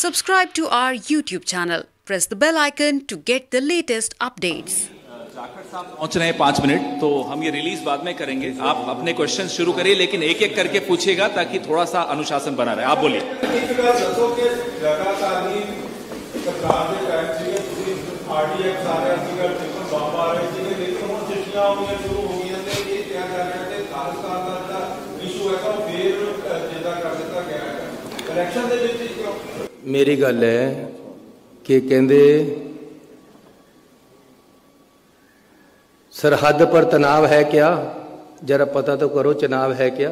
Subscribe to our YouTube channel. Press the bell icon to get the latest updates. Jakhar साहब पहुंच रहे हैं 5 minute, तो हम ये रिलीज बाद में करेंगे। आप अपने क्वेश्चन शुरू करिए, लेकिन एक एक करके पूछिएगा ताकि थोड़ा सा अनुशासन बना रहे। आप बोलिए। मेरी गल है कि कहते सरहद पर तनाव है क्या, जरा पता तो करो चुनाव है क्या।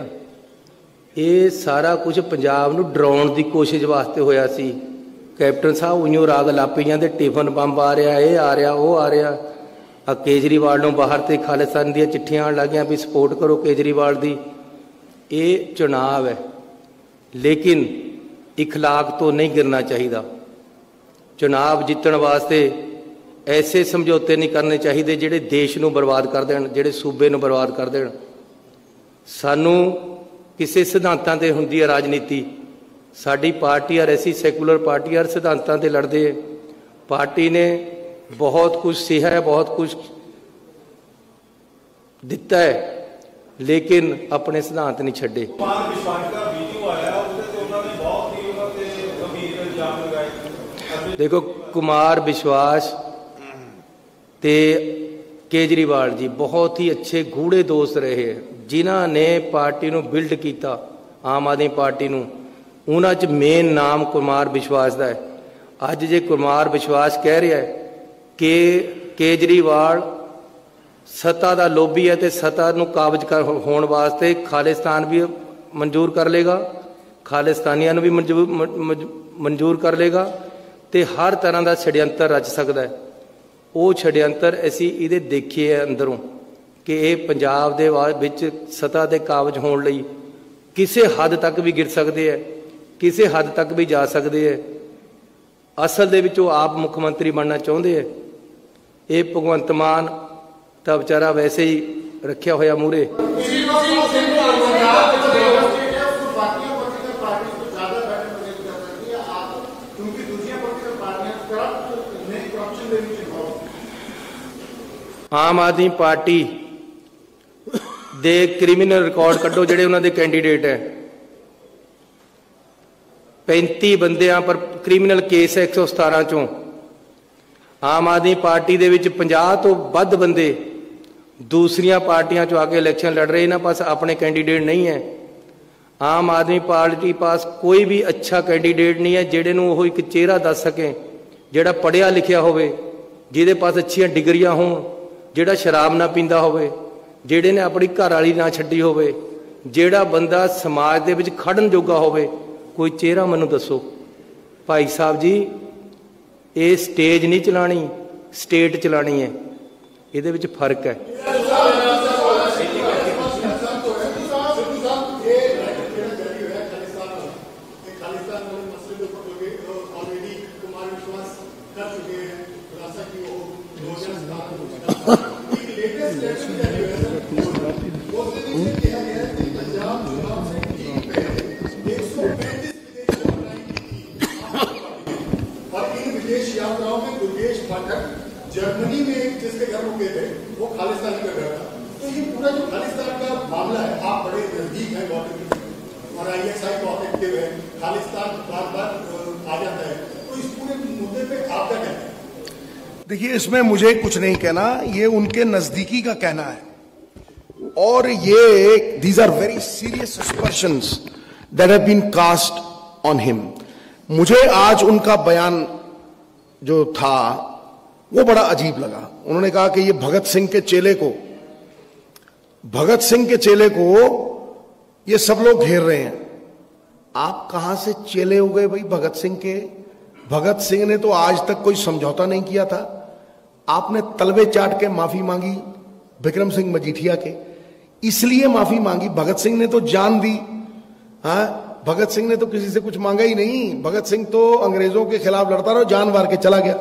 ये सारा कुछ पंजाब नूं डराउण दी कोशिश वास्ते होया सी। कैप्टन साहब उइयों राग लापी जांदे, टिफन बंब आ रहा, ये आ रहा, वो आ रहा। आ केजरीवाल नूं बाहर ते खालिस्तान दी चिट्ठियां आउण लग गईयां भी सपोर्ट करो केजरीवाल दी। ये चुनाव है, लेकिन इखलाक तो नहीं गिरना चाहिए। चुनाव जितण वास्ते ऐसे समझौते नहीं करने चाहिए जिहड़े देश नूं बर्बाद कर देण, जिहड़े सूबे नूं बर्बाद कर देण। सानू किसी सिद्धांतां ते हुंदी है राजनीति। साडी पार्टी हर ऐसी सैकुलर पार्टी हर सिद्धांतां ते लड़दे है। पार्टी ने बहुत कुछ सीहा है, बहुत कुछ दिता है, लेकिन अपने सिद्धांत नहीं छड्डे। देखो, कुमार विश्वास ते केजरीवाल जी बहुत ही अच्छे गूढ़े दोस्त रहे हैं, जिन्हां ने पार्टी नूं बिल्ड किया, आम आदमी पार्टी नूं। उन्हां च मेन नाम कुमार विश्वास दा है। अज जे कुमार विश्वास कह रहा है कि केजरीवाल सत्ता दा लोभी है तो सत्ता नूं काबज कर होण वास्ते खालिस्तान भी मंजूर कर लेगा, खालिस्तानियां नूं भी मंजूर कर लेगा, ते हर तरह का छड़यंत्र रच सकता है। वो छड़यंत्र असी ये देखिए अंदरों कि ये पंजाब दे विच सत्ता ते काबज होने लई किसी हद तक भी गिर सकते हैं, किसी हद तक भी जा सकते हैं। असल दे विच वो आप मुख्यमंत्री बनना चाहते हैं। ये भगवंत मान तो बेचारा वैसे ही रखा होया मूहरे। आम आदमी पार्टी दे क्रिमिनल रिकॉर्ड कड्डो जिहड़े उन्हां दे कैंडीडेट है। 35 बंदियां पर क्रिमिनल केस है 117 चों। आम आदमी पार्टी दे विच 50 तो वध बंदे दूसरियां पार्टियां चों आके इलैक्शन लड़ रहे, इन्हां पास अपने कैंडीडेट नहीं है। आम आदमी पार्टी पास कोई भी अच्छा कैंडीडेट नहीं है जिहड़े नूं ओह एक चेहरा दस सके, जिहड़ा पढ़िया लिखिया होवे, जिहदे पास अच्छियां डिग्रियां होण, जिहड़ा शराब ना पींदा होवे, जिहड़े ने अपनी घर वाली ना छड्डी होवे, जिहड़ा बंदा समाज दे विच खड़न जोगा होवे। कोई चेहरा मैनूं दसो। भाई साहब जी, ये स्टेज नहीं चलानी, स्टेट चलानी है। इहदे विच फर्क है। जर्मनी में जिसके घर रुके थे वो खालिस्तानी का घर था। तो ये पूरा जो खालिस्तान का मामला है, आप बड़े नजदीक हैं और ISI बहुत एक्टिव है, खालिस्तान बार बार आ जाता है, तो इस पूरे मुद्दे पे आप क्या कहते हैं? देखिए, इसमें मुझे कुछ नहीं कहना, ये उनके नजदीकी का कहना है। और ये these are very serious suspicions that have been cast on him. मुझे आज उनका बयान जो था वो बड़ा अजीब लगा। उन्होंने कहा कि ये भगत सिंह के चेले को ये सब लोग घेर रहे हैं। आप कहां से चेले हो गए भाई भगत सिंह के? भगत सिंह ने तो आज तक कोई समझौता नहीं किया था। आपने तलवे चाट के माफी मांगी विक्रम सिंह मजीठिया के, इसलिए माफी मांगी। भगत सिंह ने तो जान दी। हाँ, भगत सिंह ने तो किसी से कुछ मांगा ही नहीं। भगत सिंह तो अंग्रेजों के खिलाफ लड़ता रहा, जान मार के चला गया।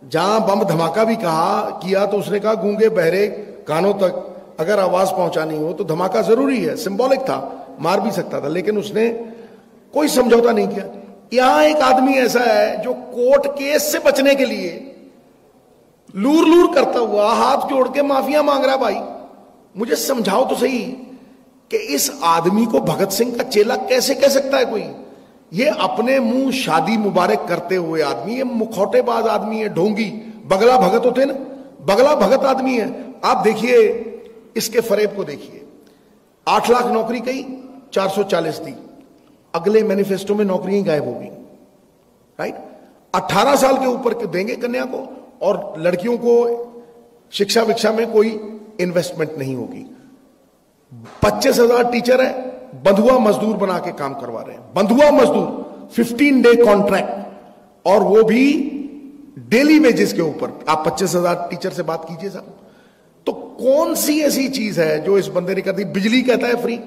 जहां बम धमाका भी किया तो उसने कहा गूंगे बहरे कानों तक अगर आवाज पहुंचानी हो तो धमाका जरूरी है, सिंबॉलिक था, मार भी सकता था, लेकिन उसने कोई समझौता नहीं किया। यहां एक आदमी ऐसा है जो कोर्ट केस से बचने के लिए लूर लूर करता हुआ हाथ जोड़ के माफिया मांग रहा है। भाई मुझे समझाओ तो सही कि इस आदमी को भगत सिंह का चेला कैसे कह सकता है कोई? ये अपने मुंह शादी मुबारक करते हुए आदमी, ये मुखौटेबाज आदमी है, ढोंगी, बगला भगत होते ना, बगला भगत आदमी है। आप देखिए इसके फरेब को देखिए, 8 लाख नौकरी कही, 440 दी, अगले मैनिफेस्टो में नौकरियां गायब हो गई। राइट, 18 साल के ऊपर के देंगे कन्या को, और लड़कियों को शिक्षा विक्षा में कोई इन्वेस्टमेंट नहीं होगी। 25,000 टीचर है, बंधुआ मजदूर बना के काम करवा रहे हैं, बंधुआ मजदूर, 15 डे कॉन्ट्रैक्ट, और वो भी डेली वेजेस के ऊपर। आप 25,000 टीचर से बात कीजिए साहब, तो कौन सी ऐसी चीज है जो इस बंदे ने कर दी? बिजली कहता है फ्री,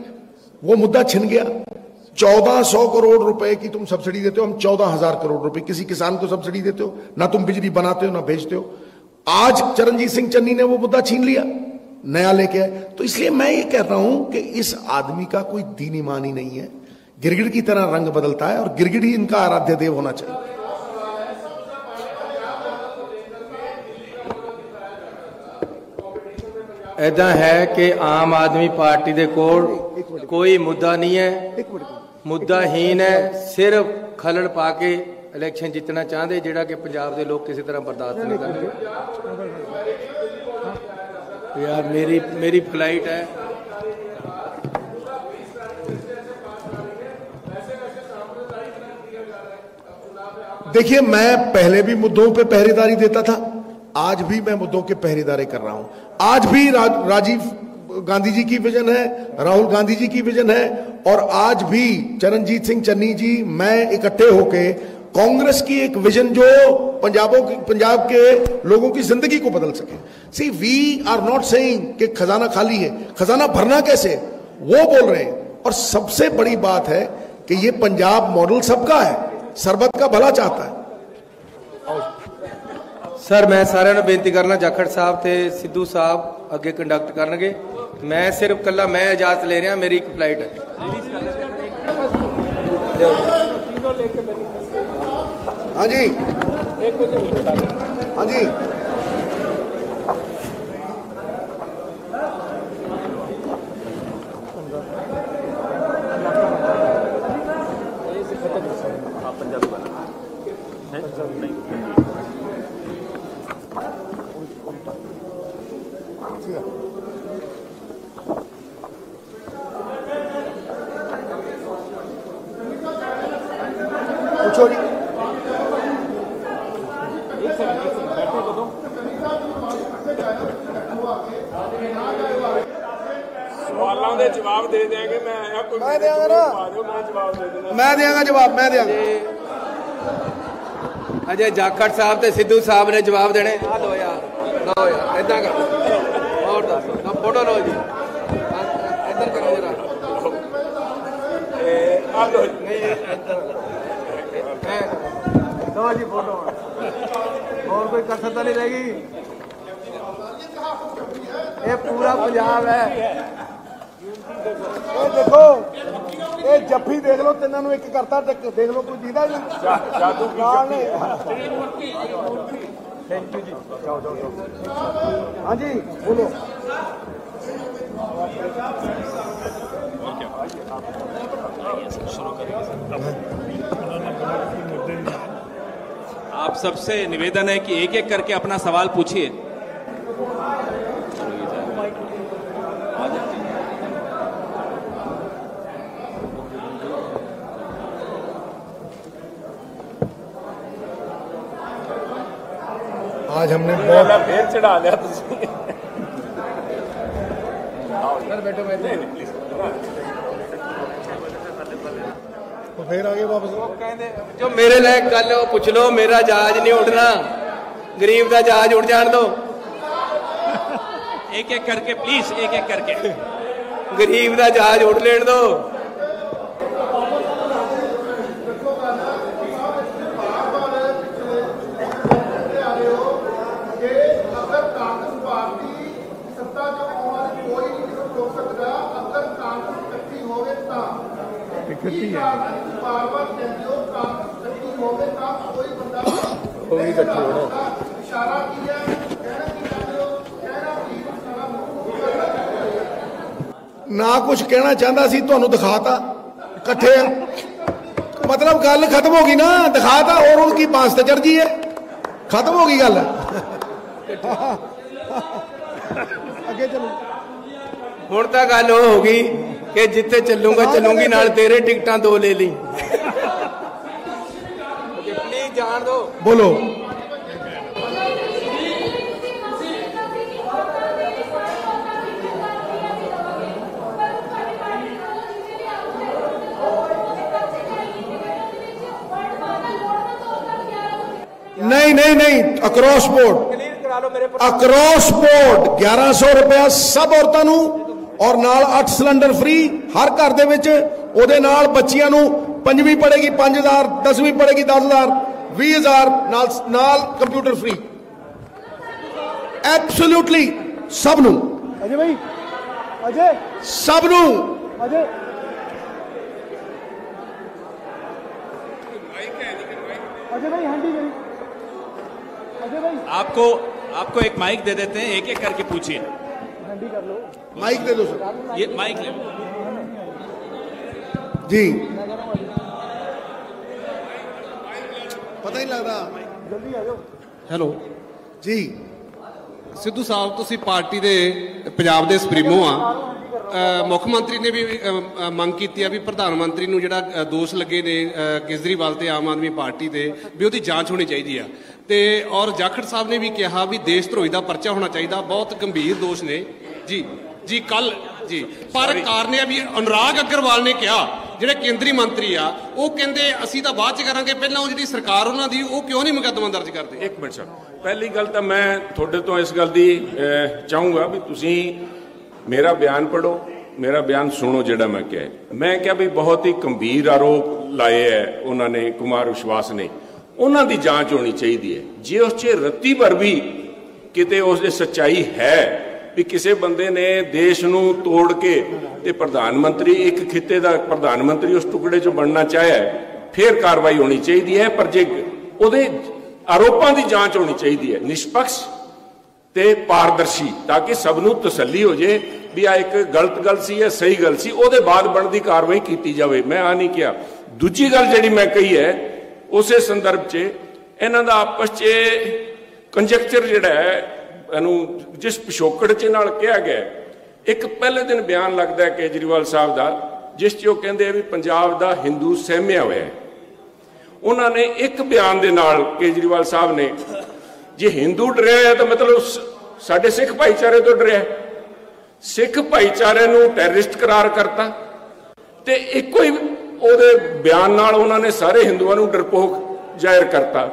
वो मुद्दा छिन गया। 1400 करोड़ रुपए की तुम सब्सिडी देते हो, हम 14,000 करोड़ रुपए किसी किसान को सब्सिडी देते हो? ना तुम बिजली बनाते हो ना भेजते हो। आज चरणजीत सिंह चन्नी ने वो मुद्दा छीन लिया, नया लेके आए। तो इसलिए मैं ये कह रहा हूं कि इस आदमी का कोई दीन ईमान ही नहीं है, गिरगिट की तरह रंग बदलता है, और गिरगिट ही इनका आराध्य देव होना चाहिए। ऐदा है कि आम आदमी पार्टी दे कोल कोई मुद्दा नहीं है, मुद्दाहीन है, सिर्फ खलड़ पा के इलेक्शन जितना चाहते, जेड़ा कि पंजाब के लोग किसी तरह बर्दाश्त नहीं करते। यार मेरी फ्लाइट है। देखिए, मैं पहले भी मुद्दों पे पहरेदारी देता था, आज भी मैं मुद्दों के पहरेदारी कर रहा हूं। आज भी राजीव गांधी जी की विजन है, राहुल गांधी जी की विजन है, और आज भी चरणजीत सिंह चन्नी जी, मैं इकट्ठे होके कांग्रेस की एक विजन जो पंजाब के लोगों की जिंदगी को बदल सके। सी, वी आर नॉट सेइंग कि खजाना खाली है, खजाना भरना कैसे, वो बोल रहे हैं। और सबसे बड़ी बात है कि ये पंजाब मॉडल सबका है, सरबत का भला चाहता है। सर मैं सारे ने बेनती करना, जाखड़ साहब थे सिद्धू साहब अगे कंडक्ट करनगे, मैं सिर्फ कला मैं इजाजत ले रहा, मेरी एक फ्लाइट है। हाँ जी, हाँ जी, पूछो जी। सवालों के जवाब दे देंगे। मैं देंगा ना, मैं देंगा जवाब, मैं देंगा। अजय जाखड़ साहब ते सिद्धू साहब ने जवाब देने। लो यार, लो यार, इदा कर और दसो, फोटो लो जी, इधर करो जरा। लो जी फोटो, और कोई कसर नहीं रहेगी। ये पूरा पंजाब है। ये देखो, ये जफ्फी देख लो, तीनों एक करता, देख लो कोई दीदा नहीं। थैंक यू जी, जाओ जाओ जाओ। हाँ जी बोलो। आप सबसे निवेदन है कि एक एक करके अपना सवाल पूछिए। आज हमने बहुत फिर चढ़ा लिया। बैठो बैठो, तो फिर आगे वापस जो मेरे लायक गल वो पूछ लो। मेरा जहाज नहीं उड़ना, गरीब का जहाज उड़ जान दो। एक एक करके प्लीज, एक एक करके। गरीब का जहाज उड़ लेन दो। इकट्ठी है। ना कुछ कहना चाहता सी, ਤੁਹਾਨੂੰ दिखाता इकट्ठे मतलब गल खत्म होगी ना, दिखाता और उनकी बांस ते चढ़ गई है, खत्म होगी गल। अगे चलो हुण तां गल हो गई कि जिथे चलूंगा चलूंगी नाल तेरे टिकटां 2 ले ली। प्लीज जान दो, बोलो। नहीं नहीं नहीं, अक्रॉस बोर्ड, अक्रॉस बोर्ड 1100 रुपया सब औरतां नूं और नाल 8 सिलेंडर फ्री हर घर दे विच। ओदे नाल बच्चियां नूं 5वीं पढ़ेगी 5000, 10वीं पढ़ेगी 10000, 20000 नाल कंप्यूटर फ्री एब्सोल्युटली सब नूं। अजय भाई, अजय सब नूं, अजय भाई हांडी भाई, आपको एक माइक दे देते हैं, एक एक करके पूछिए। कर लो, माइक दे दो सर, ये माइक ले जी। पता ही लगता, जल्दी आ जाओ। हेलो जी सिद्धू साहब, ਤੁਸੀਂ ਪਾਰਟੀ ਦੇ ਪੰਜਾਬ ਦੇ ਸੁਪਰੀਮੋ ਆ। ਮੁੱਖ ਮੰਤਰੀ ਨੇ ਵੀ ਮੰਗ ਕੀਤੀ ਆ ਵੀ ਪ੍ਰਧਾਨ ਮੰਤਰੀ ਨੂੰ ਜਿਹੜਾ ਦੋਸ਼ ਲੱਗੇ ਨੇ ਕੇਜਰੀਵਾਲ ਤੇ ਆਮ ਆਦਮੀ ਪਾਰਟੀ ਦੇ, ਵੀ ਉਹਦੀ ਜਾਂਚ ਹੋਣੀ ਚਾਹੀਦੀ ਆ। ਤੇ ਔਰ ਜਾਖੜ ਸਾਹਿਬ ਨੇ ਵੀ ਕਿਹਾ ਵੀ ਦੇਸ਼ ਧਰੋਹੀ ਦਾ ਪਰਚਾ ਹੋਣਾ ਚਾਹੀਦਾ, ਬਹੁਤ ਗੰਭੀਰ ਦੋਸ਼ ਨੇ ਜੀ। ਜੀ ਕੱਲ ਜੀ, ਪਰ ਕਾਰਨ ਇਹ ਵੀ ਅਨੁਰਾਗ ਅਗਰਵਾਲ ਨੇ ਕਿਹਾ, ਜਿਹੜੇ ਕੇਂਦਰੀ ਮੰਤਰੀ ਆ, ਉਹ ਕਹਿੰਦੇ ਅਸੀਂ ਤਾਂ ਬਾਅਦ ਚ ਕਰਾਂਗੇ, ਪਹਿਲਾਂ ਉਹ ਜਿਹੜੀ ਸਰਕਾਰ ਉਹਨਾਂ ਦੀ ਉਹ ਕਿਉਂ ਨਹੀਂ ਮੁਕੱਦਮਾ ਦਰਜ ਕਰਦੇ। ਇੱਕ ਮਿੰਟ ਸਰ, ਪਹਿਲੀ ਗੱਲ ਤਾਂ ਮੈਂ ਤੁਹਾਡੇ ਤੋਂ ਇਸ ਗੱਲ ਦੀ ਚਾਹੂੰਗਾ ਵੀ ਤੁਸੀਂ ਮੇਰਾ ਬਿਆਨ ਪੜ੍ਹੋ, ਮੇਰਾ ਬਿਆਨ ਸੁਣੋ। ਜਿਹੜਾ ਮੈਂ ਕਿਹਾ ਵੀ ਬਹੁਤ ਹੀ ਗੰਭੀਰ ਆਰੋਪ ਲਾਏ ਹੈ ਉਹਨਾਂ ਨੇ, ਕੁਮਾਰ ਵਿਸ਼ਵਾਸ ਨੇ, ਉਹਨਾਂ ਦੀ ਜਾਂਚ ਹੋਣੀ ਚਾਹੀਦੀ ਹੈ। ਜੇ ਉਸ 'ਚ ਰੱਤੀ ਭਰ ਵੀ ਕਿਤੇ ਉਸ ਦੀ ਸੱਚਾਈ ਹੈ ਵੀ ਕਿਸੇ ਬੰਦੇ ਨੇ ਦੇਸ਼ ਨੂੰ ਤੋੜ ਕੇ ਤੇ ਪ੍ਰਧਾਨ ਮੰਤਰੀ, ਇੱਕ ਖਿੱਤੇ ਦਾ ਪ੍ਰਧਾਨ ਮੰਤਰੀ ਉਸ ਟੁਕੜੇ 'ਚੋਂ ਬਣਨਾ ਚਾਹਿਆ, ਫਿਰ ਕਾਰਵਾਈ ਹੋਣੀ ਚਾਹੀਦੀ ਹੈ। ਪਰ ਜੇ ਉਹਦੇ ਆਰੋਪਾਂ ਦੀ ਜਾਂਚ ਹੋਣੀ ਚਾਹੀਦੀ ਹੈ ਨਿਸ਼ਪਕਸ਼ ਤੇ ਪਾਰਦਰਸ਼ੀ, ਤਾਂ ਕਿ ਸਭ ਨੂੰ ਤਸੱਲੀ ਹੋ ਜੇ ਵੀ ਆ ਇੱਕ ਗਲਤ ਗੱਲ ਸੀ ਜਾਂ ਸਹੀ ਗੱਲ ਸੀ, ਉਹਦੇ ਬਾਅਦ ਬਣਦੀ ਕਾਰਵਾਈ ਕੀਤੀ ਜਾਵੇ। ਮੈਂ ਆ ਨਹੀਂ ਕਿਹਾ। ਦੂਜੀ ਗੱਲ ਜਿਹੜੀ ਮੈਂ ਕਹੀ ਹੈ ਉਸੇ ਸੰਦਰਭ 'ਚ ਇਹਨਾਂ ਦਾ ਆਪਸ 'ਚ ਕੰਜੈਕਚਰ ਜਿਹੜਾ ਹੈ, ਇਹਨੂੰ ਜਿਸ ਪਿਛੋਕੜ 'ਚ ਨਾਲ ਕਿਹਾ ਗਿਆ, ਇੱਕ ਪਹਿਲੇ ਦਿਨ ਬਿਆਨ ਲੱਗਦਾ ਹੈ ਕੇਜਰੀਵਾਲ ਸਾਹਿਬ ਦਾ, ਜਿਸ 'ਚ ਉਹ ਕਹਿੰਦੇ ਆ ਵੀ ਪੰਜਾਬ ਦਾ ਹਿੰਦੂ ਸਹਿਮਿਆ ਹੋਇਆ ਹੈ। ਉਹਨਾਂ ਨੇ ਇੱਕ ਬਿਆਨ ਦੇ ਨਾਲ ਕੇਜਰੀਵਾਲ ਸਾਹਿਬ ਨੇ, ਜੇ ਹਿੰਦੂ ਡਰਿਆ ਹੈ ਤਾਂ ਮਤਲਬ ਸਾਡੇ ਸਿੱਖ ਭਾਈਚਾਰੇ ਤੋਂ ਡਰਿਆ, ਸਿੱਖ ਭਾਈਚਾਰੇ ਨੂੰ ਟੈਰਰਿਸਟ ਕਰਾਰ ਕਰਤਾ, ਤੇ ਇੱਕੋ ਹੀ ਉਹਦੇ ਬਿਆਨ ਨਾਲ ਉਹਨਾਂ ਨੇ ਸਾਰੇ ਹਿੰਦੂਆਂ ਨੂੰ ਡਰਪੋਕ ਜ਼ਾਹਿਰ ਕਰਤਾ।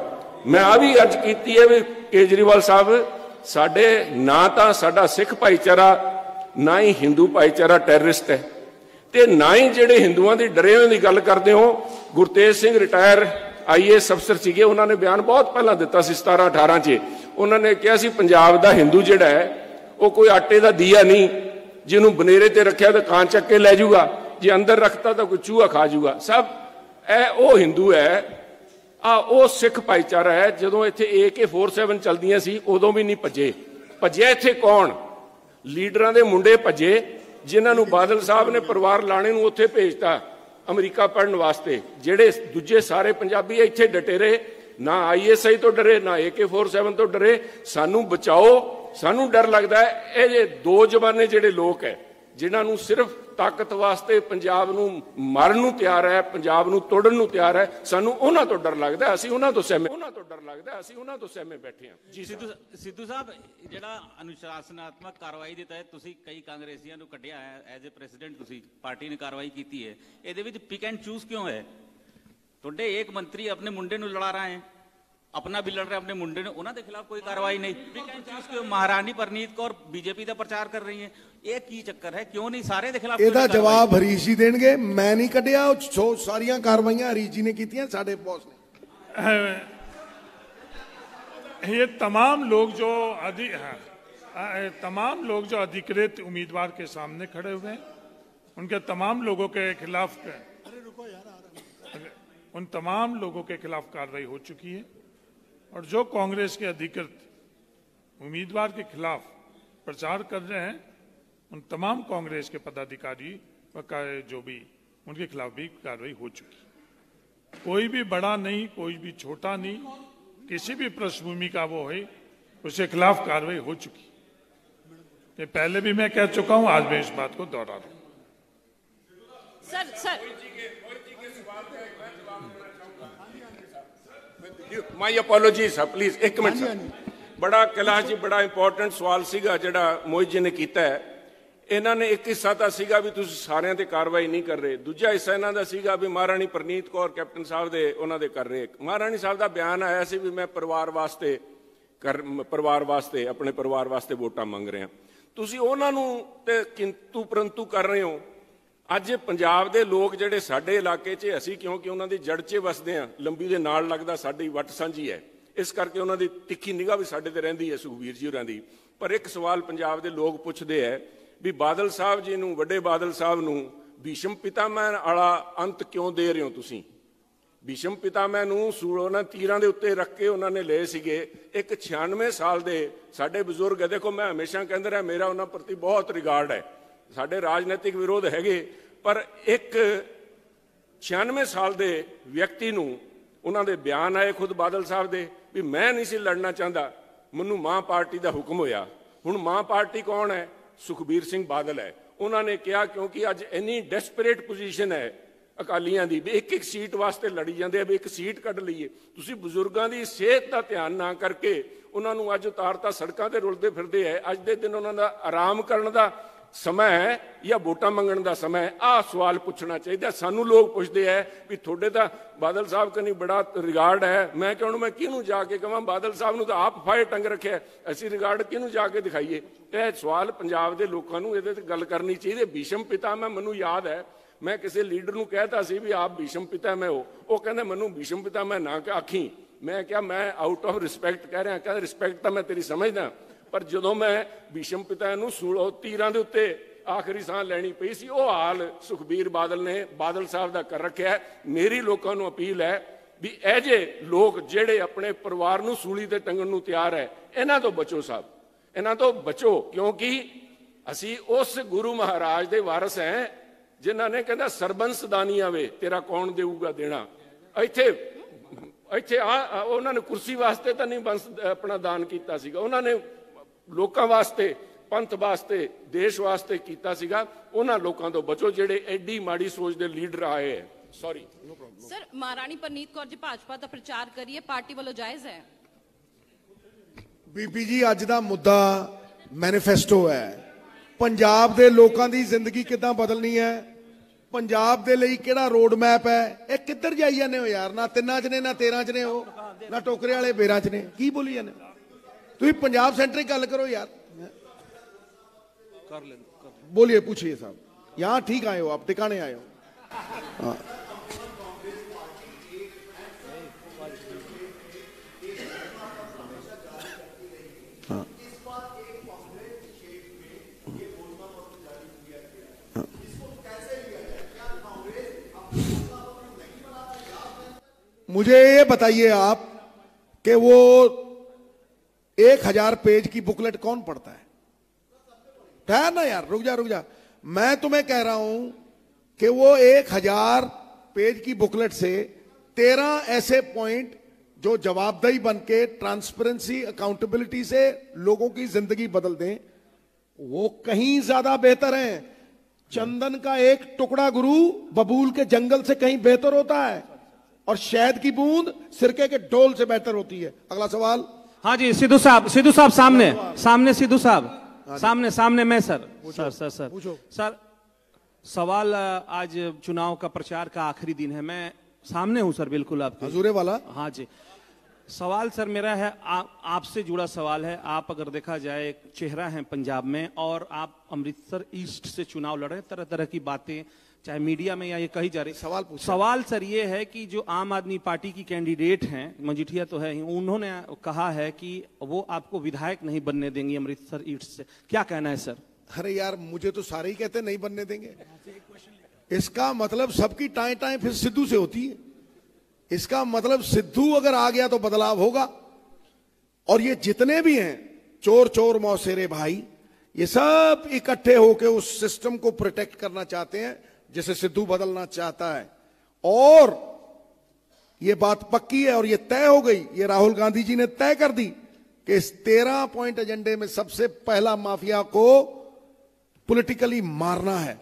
ਮੈਂ ਆ ਵੀ ਅੱਜ ਕੀਤੀ ਹੈ ਵੀ ਕੇਜਰੀਵਾਲ ਸਾਹਿਬ, ਸਾਡੇ ਨਾ ਤਾਂ ਸਾਡਾ ਸਿੱਖ ਭਾਈਚਾਰਾ, ਨਾ ਹੀ ਹਿੰਦੂ ਭਾਈਚਾਰਾ ਟੈਰਰਿਸਟ ਹੈ, ਤੇ ਨਾ ਹੀ ਜਿਹੜੇ ਹਿੰਦੂਆਂ ਦੀ ਡਰੇ ਹੋਏ ਦੀ ਗੱਲ ਕਰਦੇ ਹੋ। ਗੁਰਤੇਜ ਸਿੰਘ ਰਿਟਾਇਰ IAS ਅਫਸਰ ਸੀਗੇ, ਉਹਨਾਂ ਨੇ ਬਿਆਨ ਬਹੁਤ ਪਹਿਲਾਂ ਦਿੱਤਾ ਸੀ 17-18 'ਚ। ਉਹਨਾਂ ਨੇ ਕਿਹਾ ਸੀ ਪੰਜਾਬ ਦਾ ਹਿੰਦੂ ਜਿਹੜਾ ਹੈ ਉਹ ਕੋਈ ਆਟੇ ਦਾ ਦੀਆ ਨਹੀਂ, ਜਿਹਨੂੰ ਬਨੇਰੇ ਤੇ ਰੱਖਿਆ ਤਾਂ ਕਾਂ ਚੱਕ ਕੇ ਲੈ ਜਾਊਗਾ, ਜੇ ਅੰਦਰ ਰੱਖਤਾ ਤਾਂ ਕੋਈ ਚੂਹਾ ਖਾ ਜਾਊਗਾ। ਸਭ ਇਹ ਉਹ ਹਿੰਦੂ ਹੈ, ਆ ਉਹ ਸਿੱਖ ਭਾਈਚਾਰਾ ਹੈ। ਜਦੋਂ ਇੱਥੇ AK-47 ਚਲਦੀਆਂ ਸੀ ਉਦੋਂ ਵੀ ਨਹੀਂ ਭੱਜੇ। ਭੱਜਿਆ ਇੱਥੇ ਕੌਣ? ਲੀਡਰਾਂ ਦੇ ਮੁੰਡੇ ਭੱਜੇ, ਜਿਨ੍ਹਾਂ ਨੂੰ ਬਾਦਲ ਸਾਹਿਬ ਨੇ ਪਰਿਵਾਰ ਲਾਣੇ ਨੂੰ ਉੱਥੇ ਭੇਜਤਾ ਅਮਰੀਕਾ ਪੜ੍ਹਨ ਵਾਸਤੇ। ਜਿਹੜੇ ਦੂਜੇ ਸਾਰੇ ਪੰਜਾਬੀ ਇੱਥੇ ਡਟੇ ਰਹੇ, ਨਾ ISI ਤੋਂ ਡਰੇ, ਨਾ AK-47 ਤੋਂ ਡਰੇ। ਸਾਨੂੰ ਬਚਾਓ, ਸਾਨੂੰ ਡਰ ਲੱਗਦਾ ਹੈ ਇਹ ਜੇ ਦੋ ਜ਼ਬਾਨੇ ਜਿਹੜੇ ਲੋਕ ਹੈ, ਜਿਨ੍ਹਾਂ ਨੂੰ ਸਿਰਫ ਤਾਕਤ ਵਾਸਤੇ ਪੰਜਾਬ ਨੂੰ ਮਾਰਨ ਨੂੰ ਤਿਆਰ ਹੈ, ਪੰਜਾਬ ਨੂੰ ਤੋੜਨ ਨੂੰ ਤਿਆਰ ਹੈ, ਸਾਨੂੰ ਉਹਨਾਂ ਤੋਂ ਡਰ ਲੱਗਦਾ। ਅਸੀਂ ਉਹਨਾਂ ਤੋਂ ਸਹਿਮੇ ਬੈਠੇ ਹਾਂ ਜੀ। ਸਿੱਧੂ ਸਾਹਿਬ, ਜਿਹੜਾ ਅਨੁਸ਼ਾਸਨਾਤਮਕ ਕਾਰਵਾਈ ਦੇ ਤਹਿਤ ਤੁਸੀਂ ਕਈ ਕਾਂਗਰਸੀਆਂ ਨੂੰ ਕੱਢਿਆ ਹੈ, ਐਜ਼ ਏ ਪ੍ਰੈਜ਼ੀਡੈਂਟ ਤੁਸੀਂ ਪਾਰਟੀ ਨੇ ਕਾਰਵਾਈ ਕੀਤੀ ਹੈ, ਇਹਦੇ ਵਿੱਚ ਪਿਕ ਐਂਡ ਚੂਜ਼ ਕਿਉਂ ਹੈ? ਤੁਹਾਡੇ ਇੱਕ ਮੰਤਰੀ ਆਪਣੇ ਮੁੰਡੇ ਨੂੰ ਲੜਾ ਰਹੇ ਹੈ, अपना भी लड़ रहे अपने मुंडे ने, उन्होंने खिलाफ कोई कार्रवाई नहीं। महारानी परनीत कौर बीजेपी का प्रचार कर रही है, ये की चक्कर है? क्यों नहीं सारे के खिलाफ? ਇਹਦਾ ਜਵਾਬ ਹਰੀਸ਼ ਜੀ ਦੇਣਗੇ। ਮੈਂ ਨਹੀਂ ਕੱਢਿਆ, ਉਹ ਸਾਰੀਆਂ ਕਾਰਵਾਈਆਂ ਹਰੀਸ਼ ਜੀ ਨੇ ਕੀਤੀਆਂ, ਸਾਡੇ ਬੌਸ ਨੇ। ये तमाम लोग जो अधिकृत उम्मीदवार के सामने खड़े हुए हैं, उनके तमाम लोगों के खिलाफ उन तमाम लोगों के खिलाफ कार्रवाई हो चुकी है और जो कांग्रेस के अधिकृत उम्मीदवार के खिलाफ प्रचार कर रहे हैं उन तमाम कांग्रेस के पदाधिकारी व जो भी उनके खिलाफ भी कार्रवाई हो चुकी। कोई भी बड़ा नहीं, कोई भी छोटा नहीं, किसी भी पृष्ठभूमि का वो है, उसके खिलाफ कार्रवाई हो चुकी। ये पहले भी मैं कह चुका हूं, आज मैं इस बात को दोहरा रहा हूं। सर माई अपॉलोजीज प्लीज एक मिनट सर। बड़ा कैलाश जी बड़ा इंपॉर्टेंट सवाल सीगा जिहड़ा मोहित जी ने कीता है। ਇਹਨਾਂ ਨੇ ਇੱਕ ਹਿੱਸਾ ਤਾਂ ਸੀਗਾ ਵੀ ਤੁਸੀਂ ਸਾਰਿਆਂ ਤੇ ਕਾਰਵਾਈ ਨਹੀਂ ਕਰ ਰਹੇ, ਦੂਜਾ ਹਿੱਸਾ ਇਹਨਾਂ ਦਾ ਸੀਗਾ ਵੀ ਮਹਾਰਾਣੀ ਪ੍ਰਨੀਤ ਕੌਰ ਕੈਪਟਨ ਸਾਹਿਬ ਦੇ ਉਹਨਾਂ ਦੇ ਕਰ ਰਹੇ। ਮਹਾਰਾਣੀ ਸਾਹਿਬ ਦਾ ਬਿਆਨ ਆਇਆ ਸੀ ਵੀ ਮੈਂ ਪਰਿਵਾਰ ਵਾਸਤੇ ਆਪਣੇ ਪਰਿਵਾਰ ਵਾਸਤੇ ਵੋਟਾਂ ਮੰਗ ਰਿਹਾ। ਤੁਸੀਂ ਉਹਨਾਂ ਨੂੰ ਤੇ ਕਿੰਤੂ ਪਰੰਤੂ ਕਰ ਰਹੇ ਹੋ। ਅੱਜ ਪੰਜਾਬ ਦੇ ਲੋਕ ਜਿਹੜੇ ਸਾਡੇ ਇਲਾਕੇ 'ਚ ਅਸੀਂ ਕਿਉਂਕਿ ਉਹਨਾਂ ਦੀ ਜੜ 'ਚ ਵਸਦੇ ਹਾਂ, ਲੰਬੀ ਦੇ ਨਾਲ ਲੱਗਦਾ ਸਾਡੀ ਵੱਟ ਸਾਂਝੀ ਹੈ, ਇਸ ਕਰਕੇ ਉਹਨਾਂ ਦੀ ਤਿੱਖੀ ਨਿਗਾਹ ਵੀ ਸਾਡੇ ਤੇ ਰਹਿੰਦੀ ਹੈ ਸੁਖਬੀਰ ਜੀ ਹੋਰਾਂ ਦੀ। ਪਰ ਇੱਕ ਸਵਾਲ ਪੰਜਾਬ ਦੇ ਲੋਕ ਪੁੱਛਦੇ ਹੈ ਵੀ ਬਾਦਲ ਸਾਹਿਬ ਜੀ ਨੂੰ, ਵੱਡੇ ਬਾਦਲ ਸਾਹਿਬ ਨੂੰ ਭੀਸ਼ਮ ਪਿਤਾਮਹ ਵਾਲਾ ਅੰਤ ਕਿਉਂ ਦੇ ਰਹੇ ਹੋ ਤੁਸੀਂ? ਭੀਸ਼ਮ ਪਿਤਾਮਹ ਨੂੰ ਉਹਨਾਂ ਤੀਰਾਂ ਦੇ ਉੱਤੇ ਰੱਖ ਕੇ ਉਹਨਾਂ ਨੇ ਲਏ ਸੀਗੇ। ਇੱਕ 96 ਸਾਲ ਦੇ ਸਾਡੇ ਬਜ਼ੁਰਗ ਹੈ। ਦੇਖੋ ਮੈਂ ਹਮੇਸ਼ਾ ਕਹਿੰਦਾ ਰਿਹਾ ਮੇਰਾ ਉਹਨਾਂ ਪ੍ਰਤੀ ਬਹੁਤ ਰਿਗਾਰਡ ਹੈ, ਸਾਡੇ ਰਾਜਨੀਤਿਕ ਵਿਰੋਧ ਹੈਗੇ, ਪਰ ਇੱਕ 96 ਸਾਲ ਦੇ ਵਿਅਕਤੀ ਨੂੰ ਉਹਨਾਂ ਦੇ ਬਿਆਨ ਆਏ ਖੁਦ ਬਾਦਲ ਸਾਹਿਬ ਦੇ ਵੀ ਮੈਂ ਨਹੀਂ ਸੀ ਲੜਨਾ ਚਾਹੁੰਦਾ, ਮੈਨੂੰ ਮਾਂ ਪਾਰਟੀ ਦਾ ਹੁਕਮ ਹੋਇਆ। ਹੁਣ ਮਾਂ ਪਾਰਟੀ ਕੌਣ ਹੈ? ਸੁਖਬੀਰ ਸਿੰਘ ਬਾਦਲ ਹੈ। ਉਹਨਾਂ ਨੇ ਕਿਹਾ ਕਿਉਂਕਿ ਅੱਜ ਇੰਨੀ ਡੈਸਪਰੇਟ ਪੋਜੀਸ਼ਨ ਹੈ ਅਕਾਲੀਆਂ ਦੀ ਵੀ ਇੱਕ ਸੀਟ ਵਾਸਤੇ ਲੜੀ ਜਾਂਦੇ ਆ ਵੀ ਇੱਕ ਸੀਟ ਕੱਢ ਲਈਏ। ਤੁਸੀਂ ਬਜ਼ੁਰਗਾਂ ਦੀ ਸਿਹਤ ਦਾ ਧਿਆਨ ਨਾ ਕਰਕੇ ਉਹਨਾਂ ਨੂੰ ਅੱਜ ਉਤਾਰਤਾ, ਸੜਕਾਂ ਤੇ ਰੁਲਦੇ ਫਿਰਦੇ ਹੈ। ਅੱਜ ਦੇ ਦਿਨ ਉਹਨਾਂ ਦਾ ਆਰਾਮ ਕਰਨ ਦਾ ਸਮਾਂ ਹੈ ਜਾਂ ਵੋਟਾਂ ਮੰਗਣ ਦਾ ਸਮਾਂ ਹੈ? ਆਹ ਸਵਾਲ ਪੁੱਛਣਾ ਚਾਹੀਦਾ। ਸਾਨੂੰ ਲੋਕ ਪੁੱਛਦੇ ਹੈ ਵੀ ਤੁਹਾਡੇ ਤਾਂ ਬਾਦਲ ਸਾਹਿਬ ਕਨੀ ਬੜਾ ਰਿਗਾਰਡ ਹੈ। ਮੈਂ ਕਿਹਾ ਮੈਂ ਕਿਹਨੂੰ ਜਾ ਕੇ ਕਹਾਂ? ਬਾਦਲ ਸਾਹਿਬ ਨੂੰ ਤਾਂ ਆਪ ਫਾਇਰ ਟੰਗ ਰੱਖਿਆ, ਅਸੀਂ ਰਿਗਾਰਡ ਕਿਹਨੂੰ ਜਾ ਕੇ ਦਿਖਾਈਏ? ਇਹ ਸਵਾਲ ਪੰਜਾਬ ਦੇ ਲੋਕਾਂ ਨੂੰ ਇਹਦੇ ਤੇ ਗੱਲ ਕਰਨੀ ਚਾਹੀਦੀ। ਭੀਸ਼ਮ ਪਿਤਾਮਹ ਮੈਨੂੰ ਯਾਦ ਹੈ, ਮੈਂ ਕਿਸੇ ਲੀਡਰ ਨੂੰ ਕਹਿਤਾ ਸੀ ਵੀ ਆਪ ਭੀਸ਼ਮ ਪਿਤਾਮਹ ਹੋ, ਉਹ ਕਹਿੰਦੇ ਮੈਨੂੰ ਭੀਸ਼ਮ ਪਿਤਾਮਹ ਨਾ ਆਖੀ। ਮੈਂ ਕਿਹਾ ਮੈਂ ਆਊਟ ਆਫ ਰਿਸਪੈਕਟ ਕਹਿ ਰਿਹਾ। ਕਹਿੰਦਾ ਰਿਸਪੈਕਟ ਤਾਂ ਮੈਂ ਤੇਰੀ ਸਮਝਦਾ, ਪਰ ਜਦੋਂ ਮੈਂ ਭੀਸ਼ਮ ਪਿਤਾ ਨੂੰ ਤੀਰਾਂ ਦੇ ਉੱਤੇ ਆਖਰੀ ਸਾਹ ਲੈਣੀ ਪਈ ਸੀ, ਉਹ ਹਾਲ ਸੁਖਬੀਰ ਬਾਦਲ ਨੇ ਬਾਦਲ ਸਾਹਿਬ ਦਾ ਕਰ ਰੱਖਿਆ। ਮੇਰੀ ਲੋਕਾਂ ਨੂੰ ਅਪੀਲ ਹੈ ਵੀ ਇਹ ਜੇ ਲੋਕ ਜਿਹੜੇ ਆਪਣੇ ਪਰਿਵਾਰ ਨੂੰ ਸੂਲੀ ਤੇ ਟੰਗਣ ਨੂੰ ਤਿਆਰ ਹੈ, ਇਹਨਾਂ ਤੋਂ ਬਚੋ ਸਾਹਿਬ, ਇਹਨਾਂ ਤੋਂ ਬਚੋ। ਕਿਉਂਕਿ ਅਸੀਂ ਉਸ ਗੁਰੂ ਮਹਾਰਾਜ ਦੇ ਵਾਰਸ ਹੈ ਜਿਨ੍ਹਾਂ ਨੇ ਕਹਿੰਦਾ ਸਰਬੰਸ ਦਾਨੀ ਆਵੇ ਤੇਰਾ ਕੌਣ ਦੇਊਗਾ ਦੇਣਾ। ਇੱਥੇ ਉਹਨਾਂ ਨੇ ਕੁਰਸੀ ਵਾਸਤੇ ਤਾਂ ਨਹੀਂ ਆਪਣਾ ਦਾਨ ਕੀਤਾ ਸੀਗਾ, ਉਹਨਾਂ ਨੇ ਲੋਕਾਂ ਵਾਸਤੇ, ਪੰਥ ਵਾਸਤੇ, ਦੇਸ਼ ਵਾਸਤੇ ਕੀਤਾ ਸੀਗਾ। ਉਹਨਾਂ ਲੋਕਾਂ ਤੋਂ ਬਚੋ ਜਿਹੜੇ ਐਡੀ ਮਾੜੀ ਸੋਚ ਦੇ ਲੀਡਰ ਆਏ ਹੈ। ਸੌਰੀ ਸਰ, ਮਹਾਰਾਣੀ ਪ੍ਰਨੀਤ ਕੌਰ ਜੀ ਭਾਜਪਾ ਦਾ ਪ੍ਰਚਾਰ ਕਰੀਏ, ਪਾਰਟੀ ਵੱਲੋਂ ਜਾਇਜ਼ ਹੈ? ਬੀਬੀ ਜੀ ਅੱਜ ਦਾ ਮੁੱਦਾ ਮੈਨੀਫੈਸਟੋ ਹੈ। ਪੰਜਾਬ ਦੇ ਲੋਕਾਂ ਦੀ ਜ਼ਿੰਦਗੀ ਕਿੱਦਾਂ ਬਦਲਣੀ ਹੈ, ਪੰਜਾਬ ਦੇ ਲਈ ਕਿਹੜਾ ਰੋਡ ਮੈਪ ਹੈ, ਇਹ ਕਿੱਧਰ ਜਾਈ ਜਾਂਦੇ ਹੋ ਯਾਰ? ਨਾ 3 ਚ ਨੇ, ਨਾ 13 ਚ ਨੇ, ਹੋ ਨਾ ਟੋਕਰੇ ਵਾਲੇ ਬੇਰਾਂ ਚ ਨੇ, ਕੀ ਬੋਲੀ ਜਾਂਦੇ? ਤੁਸੀਂ ਪੰਜਾਬ ਸੈਂਟਰਿਕ ਗੱਲ करो यार, कर ले बोलिए, पूछिए साहब। यहाँ ठीक आए हो आप, टिकाने आए हो। हाँ। हाँ। मुझे ये बताइए आप कि वो 1000 पेज की बुकलेट कौन पढ़ता है? ठहर ना यार, रुक जा। मैं तुम्हें कह रहा हूं कि वो 1000 पेज की बुकलेट से 13 ऐसे पॉइंट जो जवाबदेही बनके ट्रांसपेरेंसी, अकाउंटेबिलिटी से लोगों की जिंदगी बदल दें, वो कहीं ज्यादा बेहतर है। चंदन का एक टुकड़ा गुरु बबूल के जंगल से कहीं बेहतर होता है, और शहद की बूंद सिरके के डोल से बेहतर होती है। अगला सवाल। हाँ जी, सिद्धू साहब सामने सिद्धू साहब सामने मैं सर सवाल, आज चुनाव का प्रचार का आखिरी दिन है, मैं सामने हूं सर, बिल्कुल आपके हजूरे वाला। हाँ जी, सवाल सर मेरा है, आपसे जुड़ा सवाल है। आप अगर देखा जाए एक चेहरा है पंजाब में, और आप अमृतसर ईस्ट से चुनाव लड़े, तरह तरह की बातें चाहे मीडिया में या ये कही जा रही। सवाल सर ये है कि जो आम आदमी पार्टी की कैंडिडेट हैं, मजीठिया तो है ही, उन्होंने कहा है कि वो आपको विधायक नहीं बनने देंगे अमृतसर ईस्ट से, क्या कहना है सर? अरे यार, मुझे तो सारे ही कहते नहीं बनने देंगे। इसका मतलब सबकी टाएं फिर सिद्धू से होती है। इसका मतलब सिद्धू अगर आ गया तो बदलाव होगा। और ये जितने भी हैं चोर चोर मौसेरे भाई, ये सब इकट्ठे होकर उस सिस्टम को प्रोटेक्ट करना चाहते हैं जिसे सिद्धू बदलना चाहता है। और ये बात पक्की है और ये तय हो गई, ये राहुल गांधी जी ने तय कर दी कि इस 13 पॉइंट एजेंडे में सबसे पहला माफिया को पॉलिटिकली मारना है।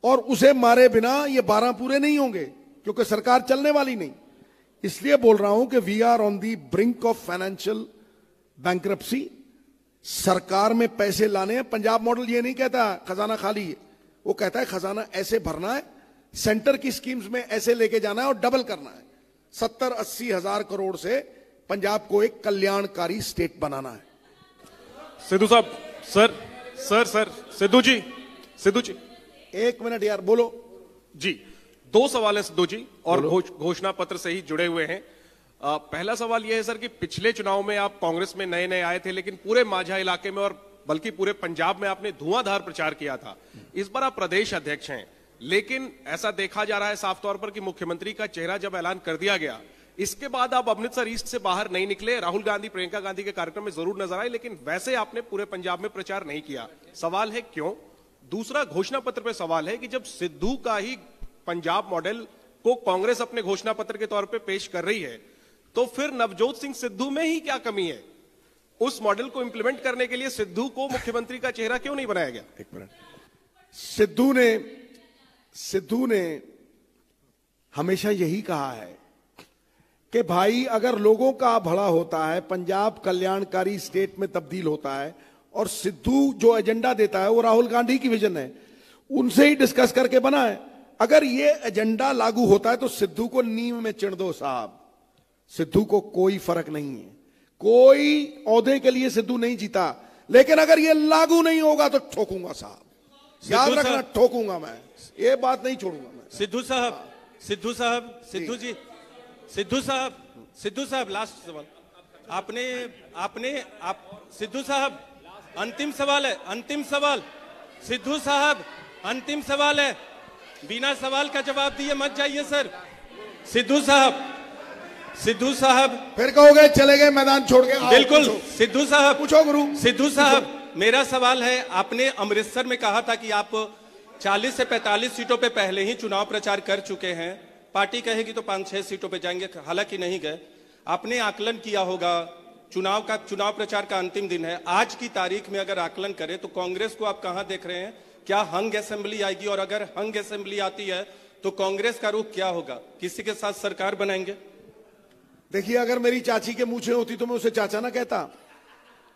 और उसे मारे बिना ये 12 पूरे नहीं होंगे, क्योंकि सरकार चलने वाली नहीं। इसलिए बोल रहा हूं कि we are on the brink of financial bankruptcy. सरकार में पैसे लाने हैं। पंजाब मॉडल ये नहीं कहता खजाना खाली है, वो कहता है खजाना ऐसे भरना है, सेंटर की स्कीम्स में ऐसे लेके जाना है और डबल करना है। 70-80 हजार करोड़ से पंजाब को एक कल्याणकारी स्टेट बनाना है। सिद्धू साहब, सर सिद्धू जी एक मिनट यार, बोलो जी। 2 सवाल है सिद्धू जी, और घोषणा पत्र से ही जुड़े हुए हैं। पहला सवाल यह है सर कि पिछले चुनाव में आप कांग्रेस में नए नए आए थे, लेकिन पूरे माझा इलाके में और बल्कि पूरे पंजाब में आपने धुआंधार प्रचार किया था। इस बार आप प्रदेश अध्यक्ष हैं, लेकिन ऐसा देखा जा रहा है साफ तौर पर कि मुख्यमंत्री का चेहरा जब ऐलान कर दिया गया, इसके बाद आप अमृतसर ईस्ट से बाहर नहीं निकले। राहुल गांधी प्रियंका गांधी के कार्यक्रम में जरूर नजर आए, लेकिन वैसे आपने पूरे पंजाब में प्रचार नहीं किया। सवाल है क्यों? दूसरा, घोषणा पत्र पे सवाल है कि जब सिद्धू का ही पंजाब मॉडल को कांग्रेस अपने घोषणा पत्र के तौर पे पेश कर रही है, तो फिर नवजोत सिंह सिद्धू में ही क्या कमी है? उस मॉडल को इंप्लीमेंट करने के लिए सिद्धू को मुख्यमंत्री का चेहरा क्यों नहीं बनाया गया? एक मिनट, सिद्धू ने हमेशा यही कहा है कि भाई अगर लोगों का भला होता है, पंजाब कल्याणकारी स्टेट में तब्दील होता है, और सिद्धू जो एजेंडा देता है वो राहुल गांधी की विजन है, उनसे ही डिस्कस करके बना है। अगर ये एजेंडा लागू होता है तो सिद्धू को नींव में चिण दो साहब। सिद्धू को कोई फर्क नहीं है, कोई ओहदे के लिए सिद्धू नहीं जीता, लेकिन अगर ये लागू नहीं होगा तो ठोकूंगा साहब, याद रखना, ठोकूंगा मैं, ये बात नहीं छोड़ूंगा मैं। सिद्धू साहब लास्ट सवाल आप सिद्धू साहब, अंतिम सवाल सिद्धू साहब, अंतिम सवाल है, बिना सवाल का जवाब दिए मत जाइए सर। सिद्धू साहब फिर कहोगे चले गए मैदान छोड़ के। बिल्कुल सिद्धू साहब, पूछो गुरु। सिद्धू साहब, मेरा सवाल है, आपने अमृतसर में कहा था कि आप 40 से 45 सीटों पे पहले ही चुनाव प्रचार कर चुके हैं, पार्टी कहेगी तो 5-6 सीटों पे जाएंगे, हालांकि नहीं गए। आपने आकलन किया होगा, चुनाव प्रचार का अंतिम दिन है, आज की तारीख में अगर आकलन करें तो कांग्रेस को आप कहां देख रहे हैं? क्या हंग असेंबली आएगी? और अगर हंग असेंबली आती है तो कांग्रेस का रुख क्या होगा? किसी के साथ सरकार बनाएंगे? देखिए, अगर मेरी चाची के मूछें होती तो मैं उसे चाचा ना कहता।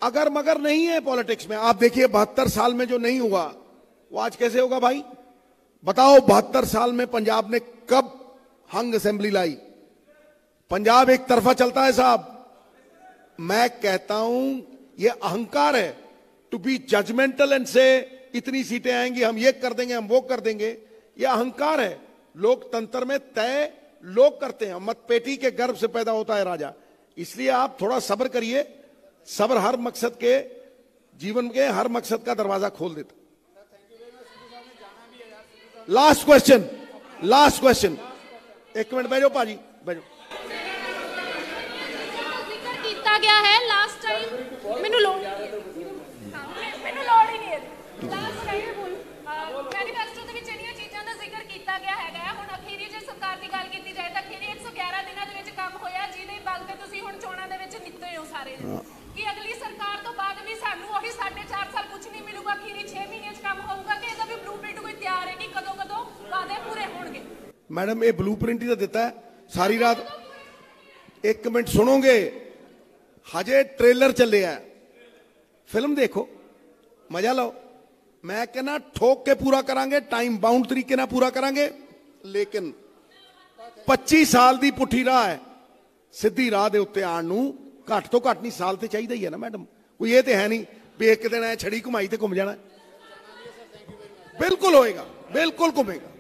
अगर मगर नहीं है पॉलिटिक्स में। आप देखिए 72 साल में जो नहीं हुआ वो आज कैसे होगा भाई? बताओ, 72 साल में पंजाब ने कब हंग असेंबली लाई? पंजाब एक तरफा चलता है साहब। मैं कहता हूं ये अहंकार है, टू बी जजमेंटल एंड से इतनी सीटें आएंगी, हम ये कर देंगे, हम वो कर देंगे, ये अहंकार है। लोकतंत्र में तय लोग करते हैं, मतपेटी के गर्भ से पैदा होता है राजा। इसलिए आप थोड़ा सब्र करिए, सब्र हर मकसद के, जीवन के हर मकसद का दरवाजा खोल देता। लास्ट क्वेश्चन, एक मिनट बैठो पाजी, बैठो। ਕੀਤਾ ਗਿਆ ਹੈ ਲਾਸਟ ਟਾਈਮ ਮੈਨੂੰ ਲੋੜ ਹੀ ਨਹੀਂ ਹੈ। ਲਾਸਟ ਟਾਈਮ ਮੈਨੀਫੈਸਟੋ ਦੇ ਵਿੱਚ ਜਿਹੜੀਆਂ ਚੀਜ਼ਾਂ ਦਾ ਜ਼ਿਕਰ ਕੀਤਾ ਗਿਆ ਹੈਗਾ, ਹੁਣ ਅਖੀਰੀ ਜੇ ਸਰਕਾਰ ਦੀ ਗੱਲ ਕੀਤੀ ਜਾਏ ਤਾਂ ਅਖੀਰੀ 111 ਦਿਨਾਂ ਦੇ ਵਿੱਚ ਕੰਮ ਹੋਇਆ, ਜਿਹਦੇ ਬਲ ਤੇ ਤੁਸੀਂ ਹੁਣ ਚੋਣਾਂ ਦੇ ਵਿੱਚ ਨਿੱਤੇ ਹੋ ਸਾਰੇ। ਕਿ ਅਗਲੀ ਸਰਕਾਰ ਤੋਂ ਬਾਅਦ ਵੀ ਸਾਨੂੰ ਉਹੀ 4.5 ਸਾਲ ਕੁਝ ਨਹੀਂ ਮਿਲੂਗਾ, ਅਖੀਰੀ 6 ਮਹੀਨਿਆਂ 'ਚ ਕੰਮ ਹੋਊਗਾ, ਕਿ ਇਹਦਾ ਵੀ ਬਲੂਪ੍ਰਿੰਟ ਕੋਈ ਤਿਆਰ ਹੈ ਕਿ ਕਦੋਂ ਵਾਅਦੇ ਪੂਰੇ ਹੋਣਗੇ? मैडम ये ब्लूप्रिंट ही तो देता है सारी रात। एक मिनट सुनोगे, हजे ट्रेलर चले है, फिल्म देखो, मजा लो। मैं कहना ठोक के पूरा करांगे, टाइम बाउंड तरीके ना पूरा करांगे, लेकिन 25 साल दी पुठी राह है, सीधी राह दे उत्ते आण नूं घट तो घट नहीं साल ते चाहिए ही है ना मैडम। कोई ये तो है नहीं भी एक दिन छड़ी घुमाई ते घुम जाना। बिल्कुल होएगा, बिल्कुल घूमेगा।